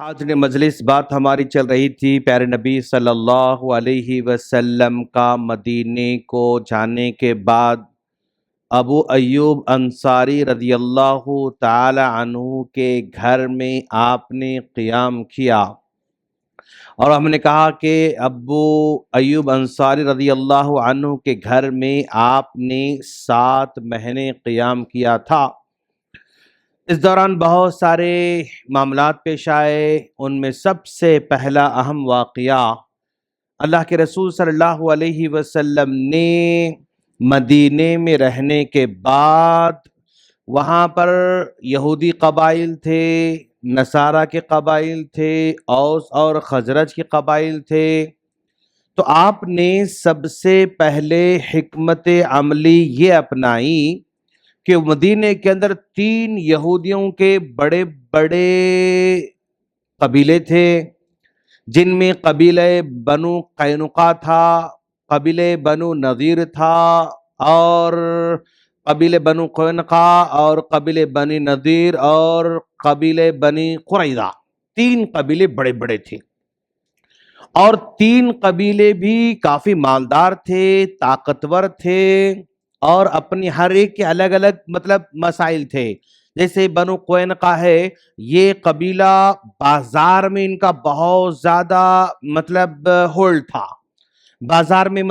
حاضرین مجلس، بات ہماری چل رہی تھی پیارے نبی صلی اللہ علیہ وسلم کا مدینے کو جانے کے بعد ابو ایوب انصاری رضی اللہ تعالی عنہ کے گھر میں آپ نے قیام کیا، اور ہم نے کہا کہ ابو ایوب انصاری رضی اللہ عنہ کے گھر میں آپ نے 7 مہینے قیام کیا تھا۔ اس دوران بہت سارے معاملات پیش آئے، ان میں سب سے پہلا اہم واقعہ اللہ کے رسول صلی اللہ علیہ وسلم نے مدینے میں رہنے کے بعد وہاں پر یہودی قبائل تھے، نصارہ کے قبائل تھے، اوس اور خزرج کے قبائل تھے، تو آپ نے سب سے پہلے حکمت عملی یہ اپنائی کہ مدینے کے اندر 3 یہودیوں کے بڑے بڑے قبیلے تھے، جن میں قبیلہ بنو قینقاع تھا، قبیلہ بنو نذیر تھا، اور قبیلہ بنو قینقاع اور قبیلہ بنی نذیر اور قبیلہ بنی قریظہ، 3 قبیلے بڑے بڑے تھے، اور 3 قبیلے بھی کافی مالدار تھے، طاقتور تھے، اور اپنی ہر ایک کے الگ الگ مسائل تھے۔ جیسے بنو قینقاع ہے، یہ قبیلہ بازار میں ان کا بہت زیادہ ہولڈ تھا، بازار میں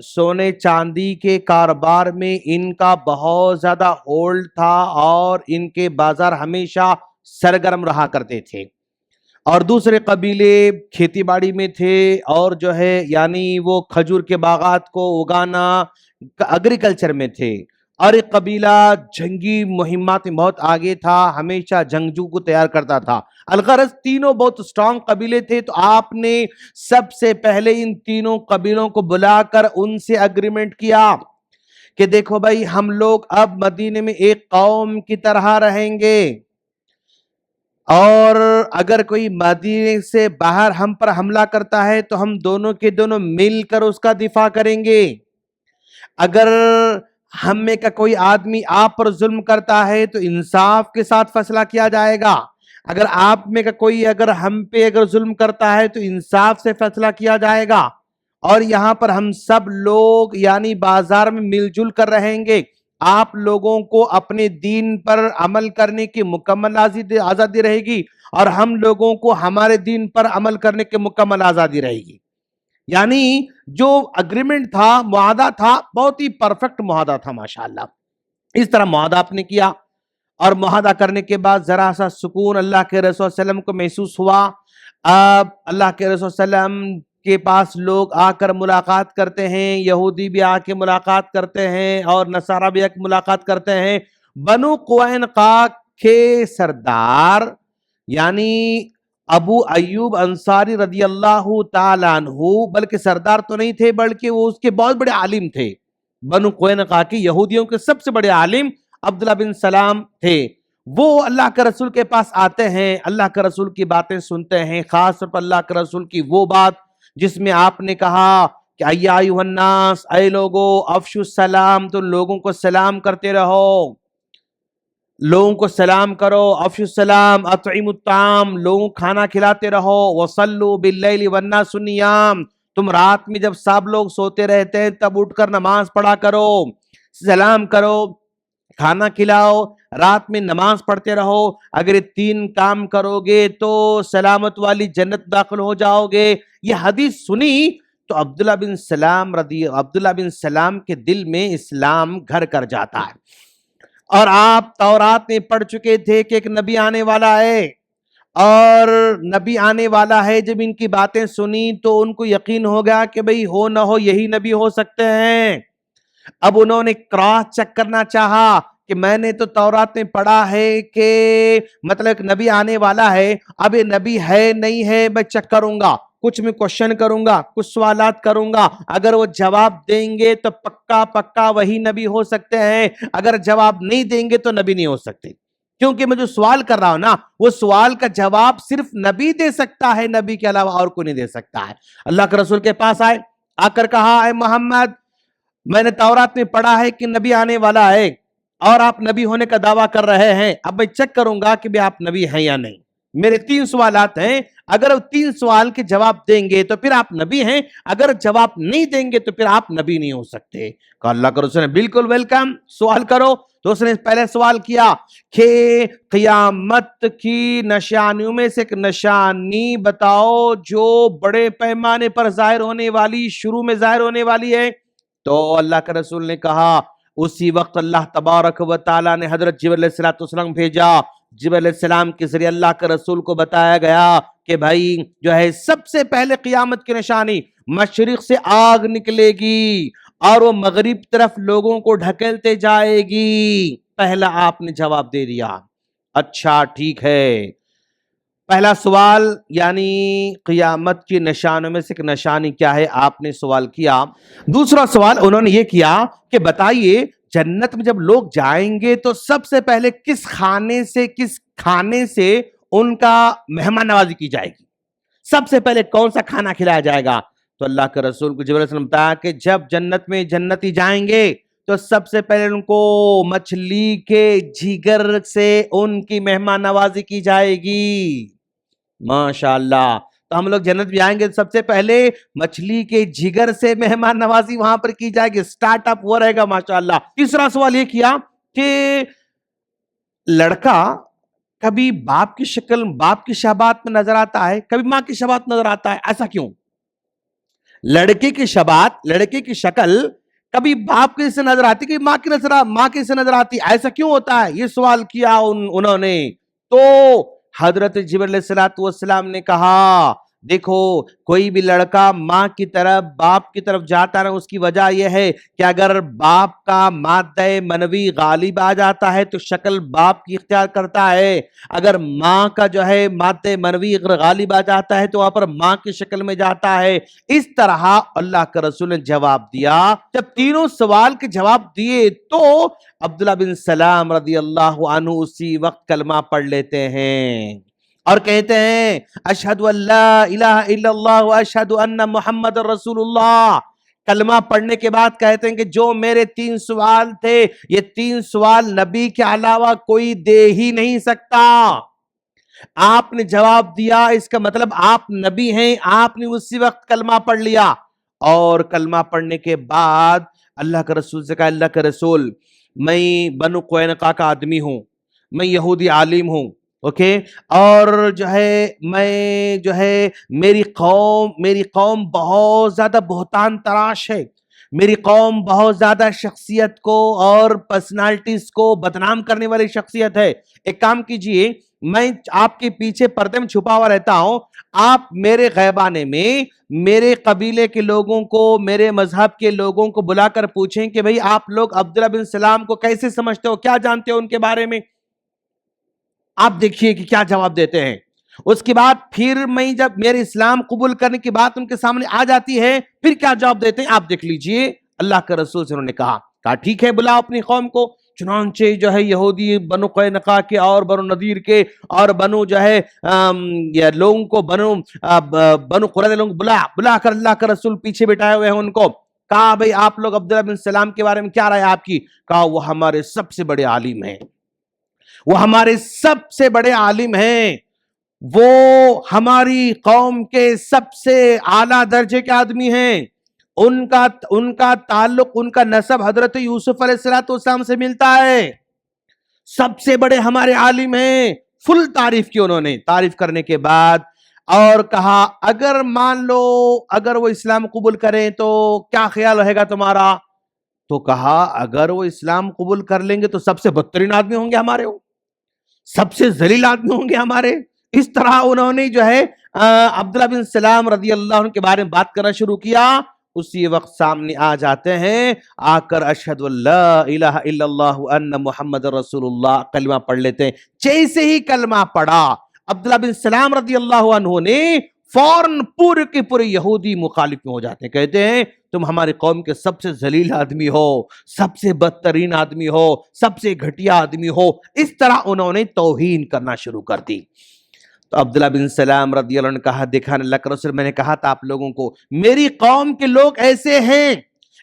سونے چاندی کے کاروبار میں ان کا بہت زیادہ ہولڈ تھا، اور ان کے بازار ہمیشہ سرگرم رہا کرتے تھے۔ اور دوسرے قبیلے کھیتی باڑی میں تھے، اور یعنی وہ کھجور کے باغات کو اگانا، ایگریکلچر میں تھے، اور ایک قبیلہ جنگی مہمات میں بہت آگے تھا، ہمیشہ جنگجو کو تیار کرتا تھا۔ الغرض تینوں بہت سٹرونگ قبیلے تھے، تو آپ نے سب سے پہلے ان تینوں قبیلوں کو بلا کر ان سے اگریمنٹ کیا کہ دیکھو بھائی، ہم لوگ اب مدینے میں ایک قوم کی طرح رہیں گے، اور اگر کوئی مدینے سے باہر ہم پر حملہ کرتا ہے تو ہم دونوں کے دونوں مل کر اس کا دفاع کریں گے۔ اگر ہم میں کا کوئی آدمی آپ پر ظلم کرتا ہے تو انصاف کے ساتھ فیصلہ کیا جائے گا، اگر آپ میں کا کوئی ہم پہ ظلم کرتا ہے تو انصاف سے فیصلہ کیا جائے گا، اور یہاں پر ہم سب لوگ یعنی بازار میں مل جل کر رہیں گے۔ آپ لوگوں کو اپنے دین پر عمل کرنے کی مکمل آزادی رہے گی، اور ہم لوگوں کو ہمارے دین پر عمل کرنے کی مکمل آزادی رہے گی۔ یعنی جو اگریمنٹ تھا، معاہدہ تھا، بہت ہی پرفیکٹ معاہدہ تھا ماشاءاللہ۔ اس طرح معاہدہ آپ نے کیا، اور معاہدہ کرنے کے بعد ذرا سا سکون اللہ کے رسول صلی اللہ علیہ وسلم کو محسوس ہوا۔ اب اللہ کے رسول صلی اللہ علیہ وسلم کے پاس لوگ آ کر ملاقات کرتے ہیں، یہودی بھی آ کے ملاقات کرتے ہیں، اور نصارہ بھی آ کے ملاقات کرتے ہیں۔ بنو قینقاع کے سردار یعنی ابو ایوب انصاری رضی اللہ تعالیٰ عنہ، بلکہ سردار تو نہیں تھے، بلکہ وہ اس کے بہت بڑے عالم تھے۔ بنو قینقاع کی یہودیوں کے سب سے بڑے عالم عبداللہ بن سلام تھے۔ وہ اللہ کے رسول کے پاس آتے ہیں، اللہ کے رسول کی باتیں سنتے ہیں، خاص طور پر اللہ کے رسول کی وہ بات جس میں آپ نے کہا کہ ایا ایھا الناس، اے لوگو، افشوا السلام، تو لوگوں کو سلام کرتے رہو، لوگوں کو سلام کرو، افشوا السلام، اطعموا الطعام، لوگوں کھانا کھلاتے رہو، وصلوا باللیل والناس نیام، تم رات میں جب سب لوگ سوتے رہتے ہیں تب اٹھ کر نماز پڑھا کرو، سلام کرو، کھانا کھلاؤ، رات میں نماز پڑھتے رہو۔ اگر یہ 3 کام کرو گے تو سلامت والی جنت داخل ہو جاؤ گے۔ یہ حدیث سنی تو عبداللہ بن سلام کے دل میں اسلام گھر کر جاتا ہے، اور آپ تورات میں پڑھ چکے تھے کہ ایک نبی آنے والا ہے، اور نبی آنے والا ہے۔ جب ان کی باتیں سنی تو ان کو یقین ہو گیا کہ بھئی ہو نہ ہو یہی نبی ہو سکتے ہیں۔ اب انہوں نے کراس چیک کرنا چاہا کہ میں نے تو تورات میں پڑھا ہے کہ ایک نبی آنے والا ہے، اب یہ نبی ہے نہیں ہے میں چیک کروں گا، کچھ میں کوشچن کروں گا، کچھ سوالات کروں گا، اگر وہ جواب دیں گے تو پکا وہی نبی ہو سکتے ہیں، اگر جواب نہیں دیں گے تو نبی نہیں ہو سکتے، کیونکہ میں جو سوال کر رہا ہوں نا، وہ سوال کا جواب صرف نبی دے سکتا ہے، نبی کے علاوہ اور کوئی نہیں دے سکتا ہے۔ اللہ کے رسول کے پاس آئے، آ کر کہا اے محمد، میں نے تورات میں پڑھا ہے کہ نبی آنے والا ہے، اور آپ نبی ہونے کا دعویٰ کر رہے ہیں، اب میں چیک کروں گا کہ بھی آپ نبی ہیں یا نہیں۔ میرے 3 سوالات ہیں، اگر وہ 3 سوال کے جواب دیں گے تو پھر آپ نبی ہیں، اگر جواب نہیں دیں گے تو پھر آپ نبی نہیں ہو سکتے۔ کہا اللہ کا رسول نے بالکل ویلکم، سوال کرو۔ تو اس نے پہلے سوال کیا کہ قیامت کی نشانیوں میں سے ایک نشانی بتاؤ جو بڑے پیمانے پر ظاہر ہونے والی، شروع میں ظاہر ہونے والی ہے۔ تو اللہ کے رسول نے کہا، اسی وقت اللہ تبارک و تعالیٰ نے حضرت جبرائیل علیہ السلام بھیجا۔ جبرائیل علیہ السلام کے ذریعے اللہ کے رسول کو بتایا گیا کہ بھائی جو ہے سب سے پہلے قیامت کی نشانی، مشرق سے آگ نکلے گی اور وہ مغرب طرف لوگوں کو ڈھکیلتے جائے گی۔ پہلا آپ نے جواب دے دیا، اچھا ٹھیک ہے۔ پہلا سوال یعنی قیامت کی نشانوں میں سے ایک نشانی کیا ہے، آپ نے سوال کیا۔ دوسرا سوال انہوں نے یہ کیا کہ بتائیے جنت میں جب لوگ جائیں گے تو سب سے پہلے کس کھانے سے ان کا مہمان نوازی کی جائے گی، سب سے پہلے کون سا کھانا کھلایا جائے گا؟ تو اللہ کے رسول کو جبرائیل علیہ السلام بتایا کہ جب جنت میں جنتی جائیں گے تو سب سے پہلے ان کو مچھلی کے جگر سے ان کی مہمان نوازی کی جائے گی۔ ماشاءاللہ، تو ہم لوگ جنت بھی آئیں گے سب سے پہلے مچھلی کے جگر سے مہمان نوازی وہاں پر کی جائے گی، سٹارٹ اپ وہ رہے گا ماشاءاللہ۔ تیسرا سوال یہ کیا کہ لڑکا کبھی باپ کی شکل، باپ کی شباہت میں نظر آتا ہے، کبھی ماں کی شباہت نظر آتا ہے، ایسا کیوں؟ لڑکے کی شباہت، لڑکے کی شکل کبھی باپ کے سے نظر آتی، کبھی ماں کے سے نظر آتی، ایسا کیوں ہوتا ہے؟ یہ سوال کیا انہوں نے۔ تو حضرت جبرائیل علیہ السلام نے کہا دیکھو کوئی بھی لڑکا ماں کی طرف باپ کی طرف جاتا ہے، اس کی وجہ یہ ہے کہ اگر باپ کا مادہ منوی غالب آ جاتا ہے تو شکل باپ کی اختیار کرتا ہے، اگر ماں کا جو ہے مادہ منوی غالب آ جاتا ہے تو وہاں پر ماں کی شکل میں جاتا ہے۔ اس طرح اللہ کے رسول نے جواب دیا۔ جب تینوں سوال کے جواب دیے تو عبداللہ بن سلام رضی اللہ عنہ اسی وقت کلمہ پڑھ لیتے ہیں اور کہتے ہیں اشہد ان لا الہ الا اللہ و اشہد ان محمد رسول اللہ۔ کلمہ پڑھنے کے بعد کہتے ہیں کہ جو میرے 3 سوال تھے یہ 3 سوال نبی کے علاوہ کوئی دے ہی نہیں سکتا۔ آپ نے جواب دیا، اس کا مطلب آپ نبی ہیں، آپ نے اسی وقت کلمہ پڑھ لیا۔ اور کلمہ پڑھنے کے بعد اللہ کے رسول سے کہا اللہ کے رسول میں بنو قینقاع کا آدمی ہوں، میں یہودی عالم ہوں، اوکے، اور جو ہے میں جو ہے میری قوم بہت زیادہ بہتان تراش ہے، میری قوم بہت زیادہ شخصیت کو اور پرسنالٹیز کو بدنام کرنے والی شخصیت ہے۔ ایک کام کیجئے، میں آپ کے پیچھے پردے میں چھپا ہوا رہتا ہوں، آپ میرے غیبانے میں میرے قبیلے کے لوگوں کو، میرے مذہب کے لوگوں کو بلا کر پوچھیں کہ بھئی آپ لوگ عبداللہ بن سلام کو کیسے سمجھتے ہو، کیا جانتے ہو ان کے بارے میں؟ آپ دیکھیے کہ کیا جواب دیتے ہیں۔ اس کے بعد پھر میں جب میرے اسلام قبول کرنے کی بات ان کے سامنے آ جاتی ہے پھر کیا جواب دیتے ہیں آپ دیکھ لیجئے۔ اللہ کے رسول سے انہوں نے کہا ٹھیک ہے بلاؤ اپنی قوم کو۔ چنانچہ جو ہے یہودی بنو قینقاع کے اور بنو نذیر کے اور بنو جو ہے لوگوں کو بنو قریظہ لوگوں کو بلا کر اللہ کے رسول پیچھے بٹھائے ہوئے ہیں ان کو کہا بھئی آپ لوگ عبداللہ بن سلام کے بارے میں کیا رائے آپ کی؟ کہا وہ ہمارے سب سے بڑے عالم ہیں، وہ ہمارے سب سے بڑے عالم ہیں، وہ ہماری قوم کے سب سے اعلیٰ درجے کے آدمی ہیں، ان کا تعلق، ان کا نسب حضرت یوسف علیہ السلام سے ملتا ہے، سب سے بڑے ہمارے عالم ہیں۔ فل تعریف کی انہوں نے۔ تعریف کرنے کے بعد اور کہا اگر مان لو اگر وہ اسلام قبول کریں تو کیا خیال رہے گا تمہارا؟ تو کہا اگر وہ اسلام قبول کر لیں گے تو سب سے بدترین آدمی ہوں گے ہمارے، وہ سب سے ذلیل آدمی ہوں گے ہمارے۔ اس طرح انہوں نے جو ہے عبداللہ بن سلام رضی اللہ عنہ کے بارے میں بات کرنا شروع کیا۔ اسی وقت سامنے آ جاتے ہیں، آ کر اشہد ان لا الہ الا اللہ ان محمد رسول اللہ کلمہ پڑھ لیتے ہیں۔ جیسے ہی کلمہ پڑھا عبداللہ بن سلام رضی اللہ عنہ نے فوراً پورے کے پورے یہودی مخالف میں ہو جاتے ہیں، کہتے ہیں تم ہماری قوم کے سب سے ذلیل آدمی ہو، سب سے بدترین آدمی ہو، سب سے گھٹیا آدمی ہو۔ اس طرح انہوں نے توہین کرنا شروع کر دی۔ تو عبداللہ بن سلام رضی اللہ عنہ نے کہا دیکھا اللہ کے رسول میں نے کہا تھا آپ لوگوں کو میری قوم کے لوگ ایسے ہیں،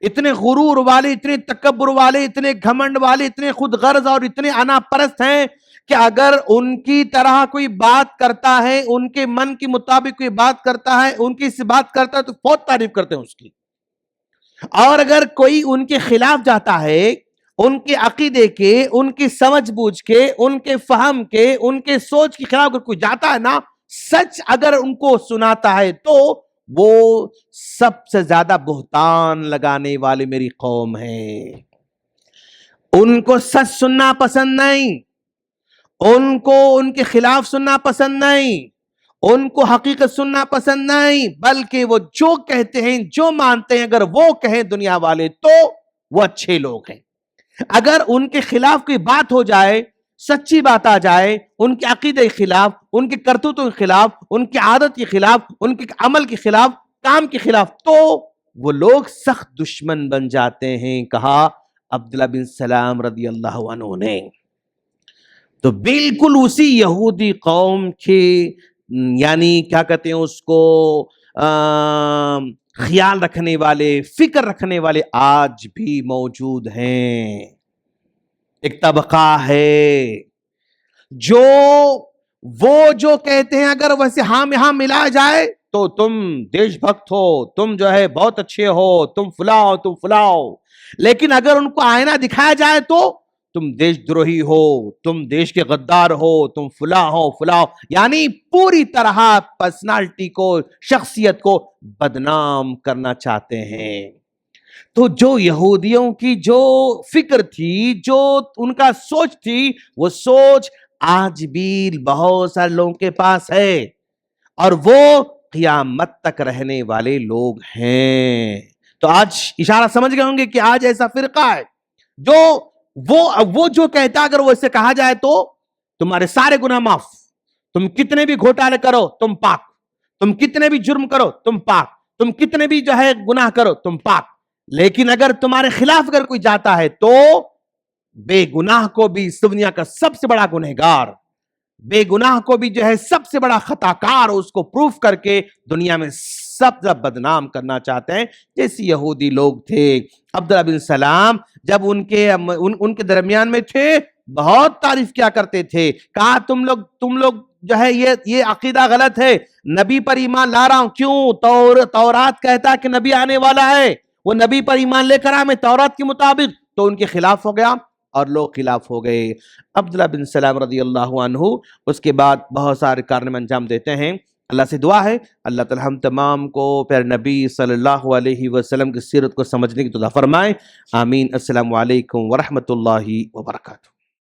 اتنے غرور والے، اتنے تکبر والے، اتنے گھمنڈ والے، اتنے خود غرض اور اتنے انا پرست ہیں کہ اگر ان کی طرح کوئی بات کرتا ہے، ان کے من کے مطابق کوئی بات کرتا ہے، ان کی سے بات کرتا ہے تو بہت تعریف کرتے ہیں اس کی، اور اگر کوئی ان کے خلاف جاتا ہے، ان کے عقیدے کے، ان کی سمجھ بوجھ کے، ان کے فہم کے، ان کے سوچ کے خلاف اگر کوئی جاتا ہے نا، سچ اگر ان کو سناتا ہے تو وہ سب سے زیادہ بہتان لگانے والے میری قوم ہے۔ ان کو سچ سننا پسند نہیں، ان کو ان کے خلاف سننا پسند نہیں، ان کو حقیقت سننا پسند نہیں، بلکہ وہ جو کہتے ہیں، جو مانتے ہیں، اگر وہ کہیں دنیا والے تو وہ اچھے لوگ ہیں۔ اگر ان کے خلاف کوئی بات ہو جائے، سچی بات آ جائے، ان کے عقیدے کے خلاف، ان کے کرتوتوں کے خلاف، ان کی عادت کے خلاف، ان کے عمل کے خلاف، کام کے خلاف، تو وہ لوگ سخت دشمن بن جاتے ہیں، کہا عبداللہ بن سلام رضی اللہ عنہ نے۔ تو بالکل اسی یہودی قوم کے یعنی کیا کہتے ہیں اس کو خیال رکھنے والے، فکر رکھنے والے آج بھی موجود ہیں۔ ایک طبقہ ہے جو کہتے ہیں اگر ویسے ہاں میں ہاں ملا جائے تو تم دیش بھکت ہو، تم جو ہے بہت اچھے ہو، تم فلاں ہو، تم فلاں ہو، لیکن اگر ان کو آئینہ دکھایا جائے تو تم دیش دروہی ہو، تم دیش کے غدار ہو، تم فلاں ہو فلاں ہو، یعنی پوری طرح پرسنالٹی کو، شخصیت کو بدنام کرنا چاہتے ہیں۔ تو جو یہودیوں کی جو فکر تھی، جو ان کا سوچ تھی، وہ سوچ آج بھی بہت سارے لوگوں کے پاس ہے، اور وہ قیامت تک رہنے والے لوگ ہیں۔ تو آج اشارہ سمجھ گئے ہوں گے کہ آج ایسا فرقہ ہے جو وہ جو کہتا اگر وہ اسے کہا جائے تو تمہارے سارے گناہ معاف، تم کتنے بھی گھوٹالے کرو تم پاک، تم کتنے بھی جرم کرو تم پاک، تم کتنے بھی جو ہے گناہ کرو تم پاک، لیکن اگر تمہارے خلاف اگر کوئی جاتا ہے تو بے گناہ کو بھی اس دنیا کا سب سے بڑا گنہگار، بے گناہ کو بھی جو ہے سب سے بڑا خطاکار اس کو پروف کر کے دنیا میں سب سے بدنام کرنا چاہتے ہیں۔ جیسے یہودی لوگ تھے، عبداللہ بن سلام جب ان کے درمیان میں تھے بہت تعریف کیا کرتے تھے، کہا تم لوگ جو ہے یہ عقیدہ غلط ہے، نبی پر ایمان لا رہا ہوں، کیوں؟ تورات کہتا کہ نبی آنے والا ہے، وہ نبی پر ایمان لے کر آئے تورات کے مطابق، تو ان کے خلاف ہو گیا اور لوگ خلاف ہو گئے۔ عبداللہ بن سلام رضی اللہ عنہ اس کے بعد بہت سارے کارنامے انجام دیتے ہیں۔ اللہ سے دعا ہے اللہ تعالی ہم تمام کو پیارے نبی صلی اللہ علیہ وسلم کی سیرت کو سمجھنے کی توفیق فرمائے، آمین۔ السلام علیکم ورحمۃ اللہ وبرکاتہ۔